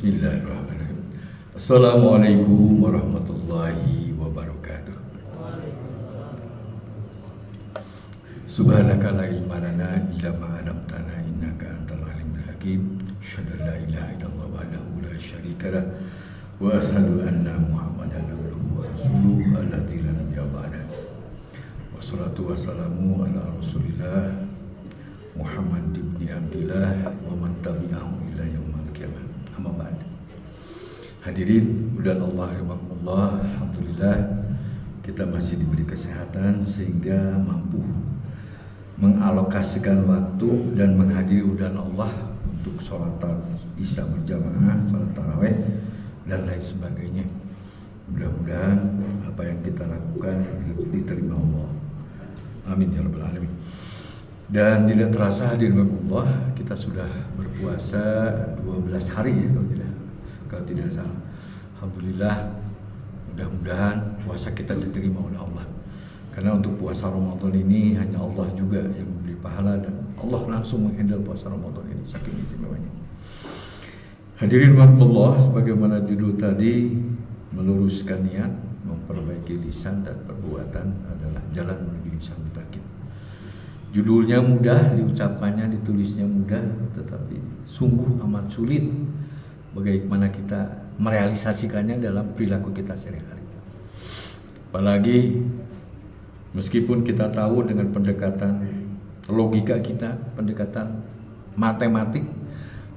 Bismillahirrahmanirrahim. Assalamualaikum warahmatullahi wabarakatuh. Subhanaka la ilma lana illa ma 'allamtana innaka antal alimul hakim. Asyhadu an la ilaha illallah wahdahu la syarika lah wa asyhadu anna Muhammadan abduhu wa rasuluhu alladzi la nabiyya ba'dah. Wassalatu wassalamu ala Rasulillah Muhammad ibn Abdillah wa man tabi'ahu ila yaumil qiyamah. Amma ba'd. Hadirin bulan Allah rahimakumullah, alhamdulillah kita masih diberi kesehatan sehingga mampu mengalokasikan waktu dan menghadiri udan Allah untuk sholat isya berjamaah, sholat tarawih dan lain sebagainya. Mudah-mudahan apa yang kita lakukan diterima Allah. Amin ya rabbal alamin. Dan tidak terasa hadirin Allah, kita sudah berpuasa 12 hari ya kalau tidak salah. Alhamdulillah, mudah-mudahan puasa kita diterima oleh Allah. Karena untuk puasa Ramadan ini hanya Allah juga yang memberi pahala dan Allah langsung menghandle puasa Ramadan ini, saking istimewanya. Hadirin Allah, sebagaimana judul tadi, meluruskan niat, memperbaiki lisan dan perbuatan adalah jalan menuju insan mustaqim. Judulnya mudah, diucapkannya, ditulisnya mudah, tetapi sungguh amat sulit bagaimana kita merealisasikannya dalam perilaku kita sehari-hari. Apalagi meskipun kita tahu dengan pendekatan logika kita, pendekatan matematik,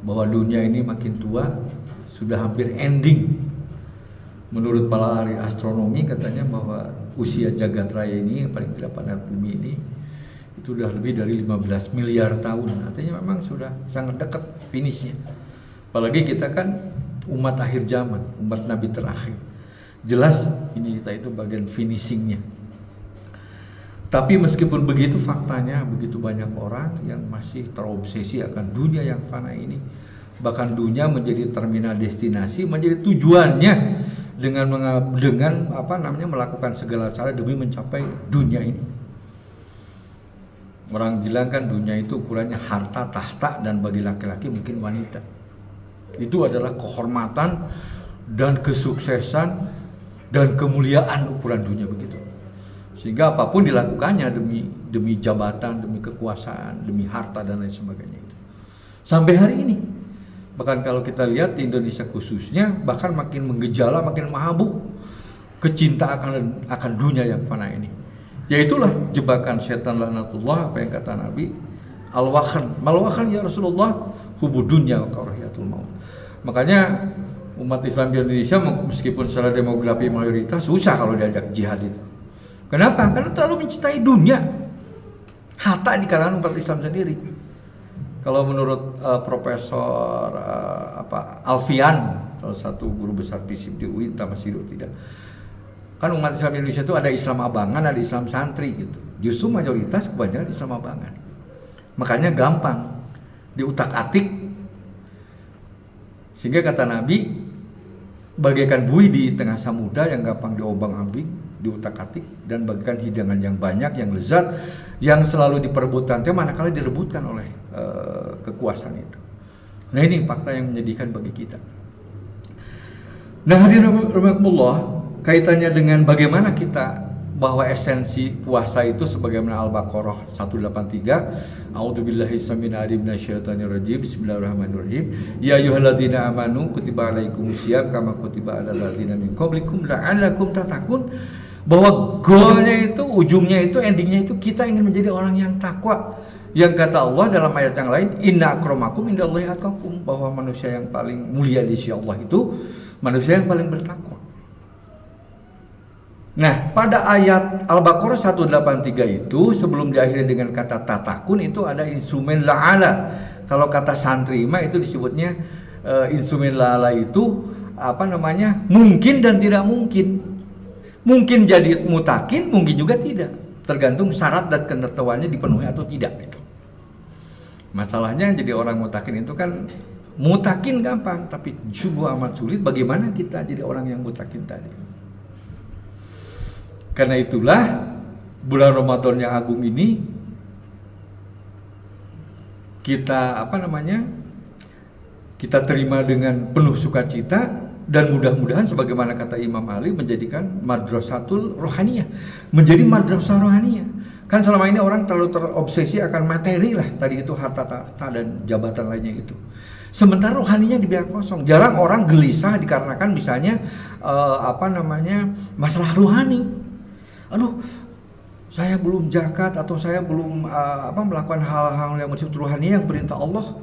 bahwa dunia ini makin tua, sudah hampir ending. Menurut para ahli astronomi katanya bahwa usia jagat raya ini, paling tidak planet bumi ini, itu sudah lebih dari 15 miliar tahun. Artinya memang sudah sangat dekat finishnya. Apalagi kita kan umat akhir zaman, umat Nabi terakhir. Jelas ini kita itu bagian finishingnya. Tapi meskipun begitu, faktanya begitu banyak orang yang masih terobsesi akan dunia yang fana ini. Bahkan dunia menjadi terminal destinasi, menjadi tujuannya dengan melakukan segala cara demi mencapai dunia ini. Orang bilang kan dunia itu ukurannya harta, tahta, dan bagi laki-laki mungkin wanita. Itu adalah kehormatan dan kesuksesan dan kemuliaan ukuran dunia begitu. Sehingga apapun dilakukannya demi jabatan, demi kekuasaan, demi harta dan lain sebagainya itu. Sampai hari ini. Bahkan kalau kita lihat di Indonesia khususnya, bahkan makin menggejala, makin mabuk kecintaan akan dunia yang fana ini. Yaitulah jebakan setan laknatullah, apa yang kata Nabi, malwahan ya Rasulullah, hubud dunya wa karahiyatul maut. Makanya umat Islam di Indonesia meskipun secara demografi mayoritas susah kalau diajak jihad itu. Kenapa? Karena terlalu mencintai dunia. Hatta di kalangan umat Islam sendiri. Kalau menurut Profesor Alfian, salah satu guru besar FISIP di UI, entah masih hidup tidak. Kan umat Islam di Indonesia itu ada Islam abangan, ada Islam santri gitu. Justru mayoritas kebanyakan Islam abangan. Makanya gampang diutak-atik. Sehingga kata Nabi, bagaikan buih di tengah samudra yang gampang diobang-ambing, diutak-atik, dan bagaikan hidangan yang banyak, yang lezat, yang selalu diperebutkan, manakala direbutkan oleh kekuasaan itu. Nah ini fakta yang menyedihkan bagi kita. Nah hadirin rahimakumullah, kaitannya dengan bagaimana kita, bahwa esensi puasa itu sebagaimana Al-Baqarah 183, A'udzubillahi samminal alim minasyaitonir rajim, bismillahirrahmanirrahim, ya ayyuhalladzina amanu kutiba alaikumusiyam kama kutiba alal ladzina min qablikum la'allakum tattaqun. Bahwa goalnya itu, ujungnya itu, endingnya itu kita ingin menjadi orang yang takwa. Yang kata Allah dalam ayat yang lain, inna akramakum indallahi atqakum, bahwa manusia yang paling mulia di sisi Allah itu manusia yang paling bertakwa. Nah, pada ayat Al-Baqarah 183 itu, sebelum diakhiri dengan kata tatakun, itu ada instrumen la'ala. Kalau kata santri mah itu disebutnya instrumen la'ala itu mungkin dan tidak mungkin. Mungkin jadi mutakin, mungkin juga tidak. Tergantung syarat dan ketentuannya dipenuhi atau tidak itu. Masalahnya jadi orang mutakin itu kan, mutakin gampang, tapi sungguh amat sulit bagaimana kita jadi orang yang mutakin tadi. Karena itulah bulan Ramadan yang agung ini kita kita terima dengan penuh sukacita, dan mudah-mudahan sebagaimana kata Imam Ali menjadikan madrasatul rohaniyah, menjadi madrasah rohaniyah. Kan selama ini orang terlalu terobsesi akan materi lah, tadi itu harta dan jabatan lainnya itu. Sementara rohaninya dibiarkan kosong. Jarang orang gelisah dikarenakan misalnya masalah rohani. Aduh, saya belum zakat atau saya belum melakukan hal-hal yang bersifat rohani yang perintah Allah.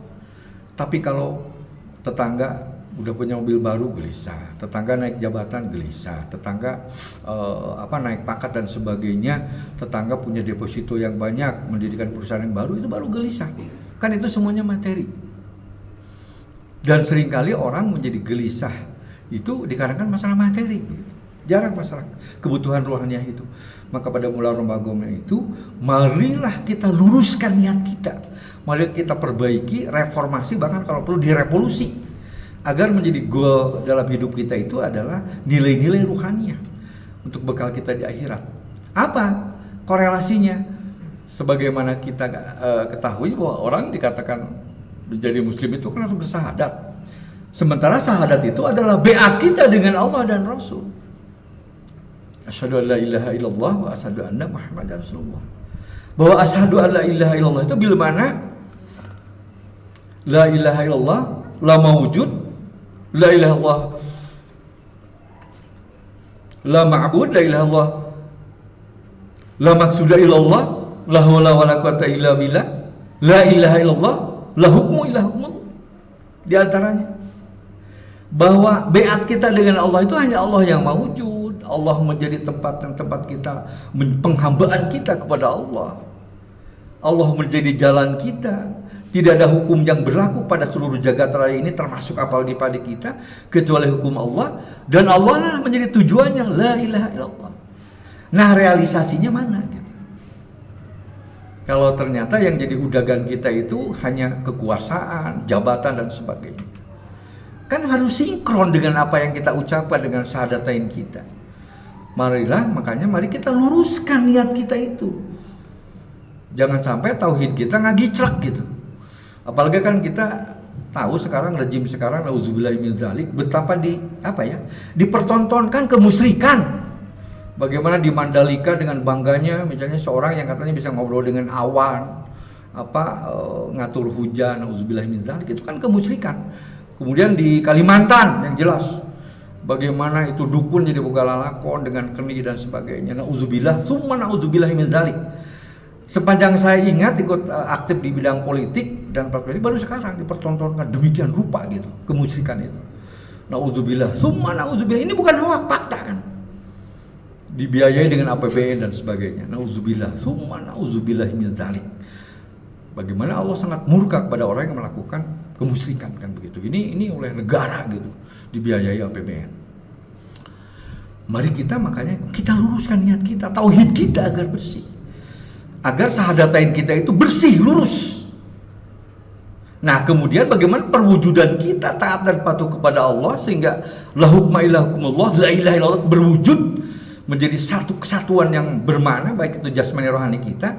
Tapi kalau tetangga udah punya mobil baru, gelisah. Tetangga naik jabatan, gelisah. Tetangga naik pangkat dan sebagainya. Tetangga punya deposito yang banyak, mendirikan perusahaan yang baru, itu baru gelisah. Kan itu semuanya materi. Dan seringkali orang menjadi gelisah itu dikarenakan masalah materi. Jarang masalah kebutuhan rohaniah itu. Maka pada mulai Ramadan itu, marilah kita luruskan niat kita. Mari kita perbaiki, reformasi, bahkan kalau perlu direvolusi. Agar menjadi goal dalam hidup kita itu adalah nilai-nilai rohaniah untuk bekal kita di akhirat. Apa korelasinya? Sebagaimana kita ketahui bahwa orang dikatakan menjadi muslim itu kan harus bersahadat. Sementara sahadat itu adalah beat kita dengan Allah dan Rasul. Asyhadu an la ilaha illallah wa asyhadu anna Muhammadar Rasulullah. Bahwa asyhadu an la ilaha illallah itu bila mana la ilaha illallah la mawujud, la ilaha illallah la ma'bud, la ilaha illallah la maqsuda illallah, la haula wala quwata illa billah, la ilaha illallah la hukmu illa hukmu. Di antaranya bahwa beat kita dengan Allah itu hanya Allah yang mawujud. Allah menjadi tempat kita, penghambaan kita kepada Allah. Allah menjadi jalan kita. Tidak ada hukum yang berlaku pada seluruh jagat raya ini, termasuk apalagi pada kita, kecuali hukum Allah. Dan Allah lah menjadi tujuannya, la ilaha illallah. Nah, realisasinya mana? Kalau ternyata yang jadi udagan kita itu hanya kekuasaan, jabatan dan sebagainya. Kan harus sinkron dengan apa yang kita ucapkan dengan syahadatain kita. Makanya mari kita luruskan niat kita itu. Jangan sampai tauhid kita ngagicrek gitu. Apalagi kan kita tahu sekarang rejim sekarang, nauzubillahi min dzalik, betapa dipertontonkan kemusyrikan. Bagaimana di Mandalika dengan bangganya misalnya seorang yang katanya bisa ngobrol dengan awan, ngatur hujan, nauzubillahi min dzalik, itu kan kemusyrikan. Kemudian di Kalimantan yang jelas bagaimana itu dukun jadi boga lalakon dengan keni dan sebagainya. Nauzubillah, summa nauzubillahi min dzalik. Sepanjang saya ingat ikut aktif di bidang politik dan politik, baru sekarang dipertontonkan demikian rupa gitu kemusyrikan itu. Nauzubillah, summa nauzubillah, ini bukan hoak, fakta kan. Dibiayai dengan APBN dan sebagainya. Nauzubillah, summa nauzubillah min dzalik. Bagaimana Allah sangat murka kepada orang yang melakukan kemusyrikan kan begitu. Ini oleh negara gitu, dibiayai APBN. Mari makanya kita luruskan niat kita, tauhid kita agar bersih. Agar sahadatain kita itu bersih, lurus. Nah, kemudian bagaimana perwujudan kita taat dan patuh kepada Allah sehingga la hukma illa hukmullah, la ilaha illallah berwujud menjadi satu kesatuan yang bermakna, baik itu jasmani rohani kita.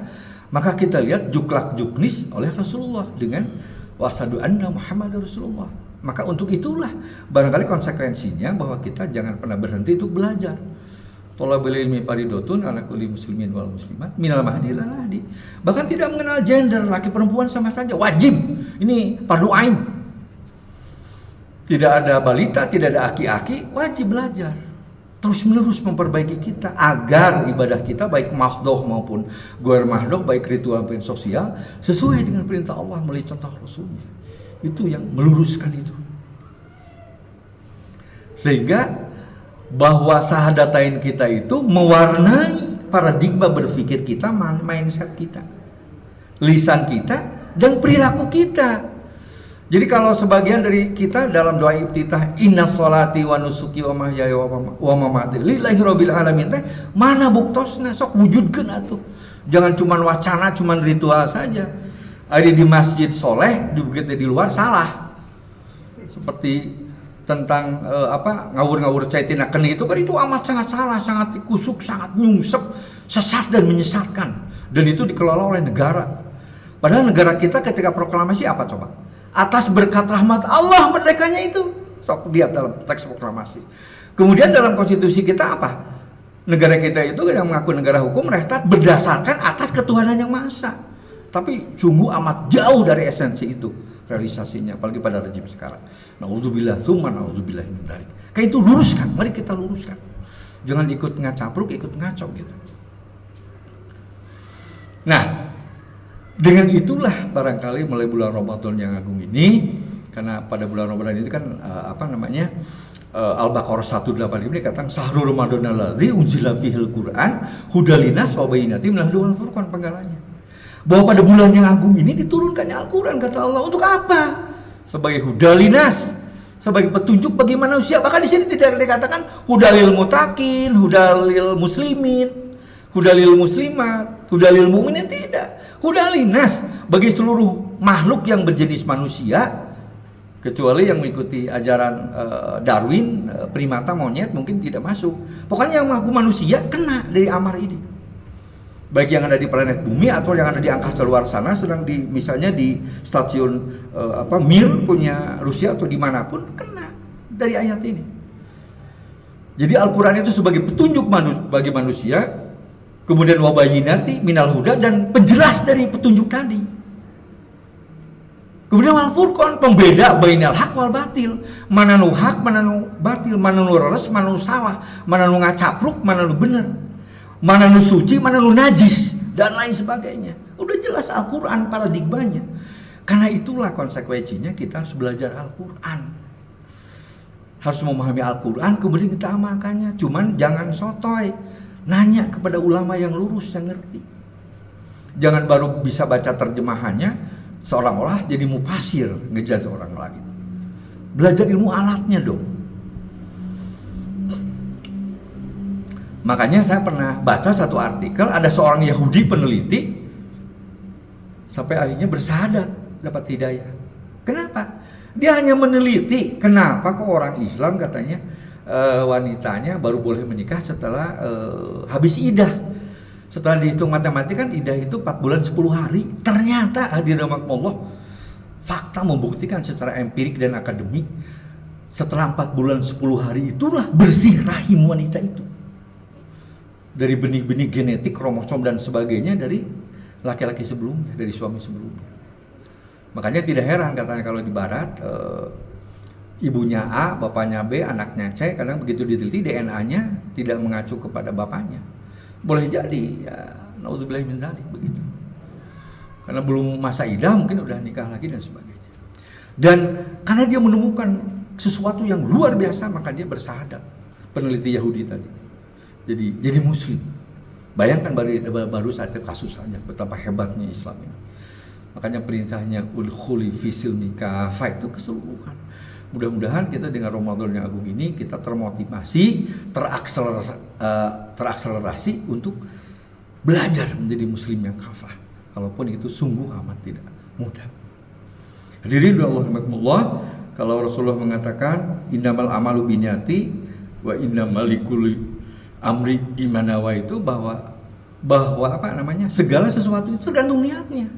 Maka kita lihat juklak juknis oleh Rasulullah dengan wasyhadu anna Muhammadar Rasulullah. Maka untuk itulah barangkali konsekuensinya bahwa kita jangan pernah berhenti untuk belajar. Thalabul ilmi faridotun ala kulli muslimin wal muslimat minal mahdi ilal lahdi. Bahkan tidak mengenal gender, laki perempuan sama saja, wajib. Ini fardu ain. Tidak ada balita, tidak ada aki-aki, wajib belajar. Terus menerus memperbaiki kita agar ibadah kita baik mahdoh maupun ghair mahdoh, baik ritual maupun sosial, sesuai dengan perintah Allah melalui contoh Rasulnya. Itu yang meluruskan itu. Sehingga bahwa sahadatain kita itu mewarnai paradigma berpikir kita, mindset kita, lisan kita, dan perilaku kita. Jadi kalau sebagian dari kita dalam doa iftitah inna sholati wa nusuki wa mahyaya wa mamati lillahi rabbil alamin, mana buktosna, sok wujudkeun atuh. Jangan cuman wacana, cuman ritual saja. Ada di masjid soleh, begitu di luar salah. Seperti tentang ngawur-ngawur caitina keni itu kan, itu amat sangat salah, sangat kusuk, sangat nyungsep, sesat dan menyesatkan. Dan itu dikelola oleh negara. Padahal negara kita ketika proklamasi apa coba? Atas berkat rahmat Allah merdekanya itu. Sok lihat dalam teks proklamasi. Kemudian dalam konstitusi kita apa? Negara kita itu yang mengaku negara hukum rektat berdasarkan atas ketuhanan yang maha esa. Tapi sungguh amat jauh dari esensi itu realisasinya, apalagi pada rejim sekarang. Nauzubillah, tsumma nauzubillah min dzalik. Kayak itu luruskan, mari kita luruskan. Jangan ikut ngacapruk, ikut ngaco gitu. Nah, dengan itulah barangkali mulai bulan Ramadan yang agung ini, karena pada bulan Ramadan ini kan Al-Baqarah 185 ini katakan Syahrul Ramadan alladzi unzila fihil Qur'an hudalinas wa bayyinatin minal huda wal furqan, penggalannya. Bahwa pada bulan yang agung ini diturunkannya Al-Qur'an, kata Allah, untuk apa? Sebagai hudalinas, sebagai petunjuk bagi manusia. Bahkan di sini tidak dikatakan hudalil mutakin, hudalil muslimin, hudalil muslimat, hudalil mu'minin, tidak. Hudalinas bagi seluruh makhluk yang berjenis manusia, kecuali yang mengikuti ajaran Darwin, primata, monyet mungkin tidak masuk. Pokoknya yang mengaku manusia kena dari amar ini. Baik yang ada di planet bumi atau yang ada di angkasa luar sana, sedang misalnya di stasiun Mir punya Rusia atau dimanapun, kena dari ayat ini. Jadi Al-Quran itu sebagai petunjuk bagi manusia, kemudian wabayinati minal huda, dan penjelas dari petunjuk tadi. Kemudian wal furqan, pembeda bainal haq wal batil, mana nu hak, mana nu batil, mana nu leres, mana nu salah, mana nu ngacapruk, mana nu bener, mana nu suci, mana nu najis, dan lain sebagainya. Udah jelas Al-Quran paradigmanya. Karena itulah konsekuensinya kita harus belajar Al-Quran, harus memahami Al-Quran, kemudian kita amalkannya. Cuman jangan sotoy, nanya kepada ulama yang lurus, yang ngerti. Jangan baru bisa baca terjemahannya seolah-olah jadi mufasir ngejudge orang lain. Belajar ilmu alatnya dong. Makanya saya pernah baca satu artikel, ada seorang Yahudi peneliti sampai akhirnya bersahadat, dapat hidayah. Kenapa? Dia hanya meneliti kenapa kok orang Islam katanya wanitanya baru boleh menikah setelah habis idah. Setelah dihitung matematika kan idah itu 4 bulan 10 hari. Ternyata hadirin Allah, fakta membuktikan secara empirik dan akademik, setelah 4 bulan 10 hari itulah bersih rahim wanita itu dari benih-benih genetik, kromosom dan sebagainya dari laki-laki sebelumnya, dari suami sebelumnya. Makanya tidak heran katanya kalau di barat ibunya A, bapaknya B, anaknya C, kadang begitu diteliti DNA-nya tidak mengacu kepada bapaknya. Boleh jadi ya, naudzubillah min dzalik, begitu. Karena belum masa idah mungkin udah nikah lagi dan sebagainya. Dan karena dia menemukan sesuatu yang luar biasa, maka dia bersahadat, peneliti Yahudi tadi. Jadi muslim. Bayangkan baru saja kasusnya betapa hebatnya Islam ini. Makanya perintahnya udkhuli fi silmi kafah itu keseluruhan. Mudah-mudahan kita dengan Ramadan yang agung ini kita termotivasi, terakselerasi untuk belajar menjadi muslim yang kafah. Walaupun itu sungguh amat tidak mudah. Hadirin Allah, kalau Rasulullah mengatakan innamal amalu binniyati wa innamal likulli amri imanawa, itu bahwa segala sesuatu itu tergantung niatnya.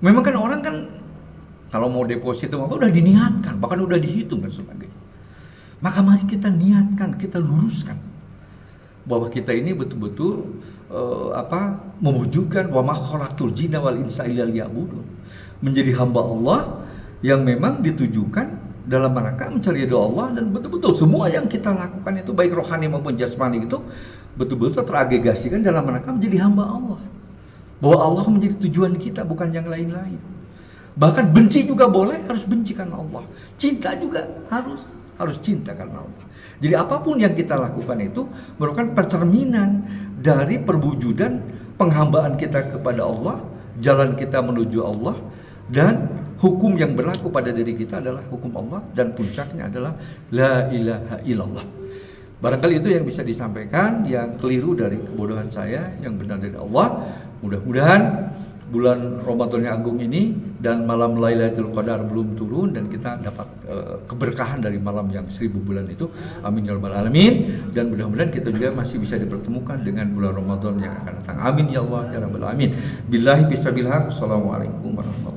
Memang kan orang kan kalau mau deposito apa udah diniatkan, bahkan udah dihitung dan sebagainya. Maka mari kita niatkan, kita luruskan bahwa kita ini betul-betul mewujudkan wa ma khalaqtul jinna wal insa illa liya'budun, menjadi hamba Allah yang memang ditujukan dalam rangka mencari ridha Allah, dan betul-betul semua yang kita lakukan itu baik rohani maupun jasmani itu betul-betul teragregasikan dalam rangka menjadi hamba Allah. Bahwa Allah menjadi tujuan kita, bukan yang lain-lain. Bahkan benci juga boleh, harus benci karena Allah. Cinta juga harus cinta karena Allah. Jadi apapun yang kita lakukan itu merupakan pencerminan dari perwujudan penghambaan kita kepada Allah, jalan kita menuju Allah, dan hukum yang berlaku pada diri kita adalah hukum Allah, dan puncaknya adalah la ilaha illallah. Barangkali itu yang bisa disampaikan, yang keliru dari kebodohan saya, yang benar dari Allah. Mudah-mudahan bulan Ramadan yang agung ini dan malam Lailatul Qadar belum turun, dan kita dapat keberkahan dari malam yang 1000 bulan itu. Amin ya rabbal alamin. Dan mudah-mudahan kita juga masih bisa dipertemukan dengan bulan Ramadan yang akan datang. Amin ya Allah ya rabbal alamin. Billahi bisabillah. Assalamualaikum warahmatullahi wabarakatuh.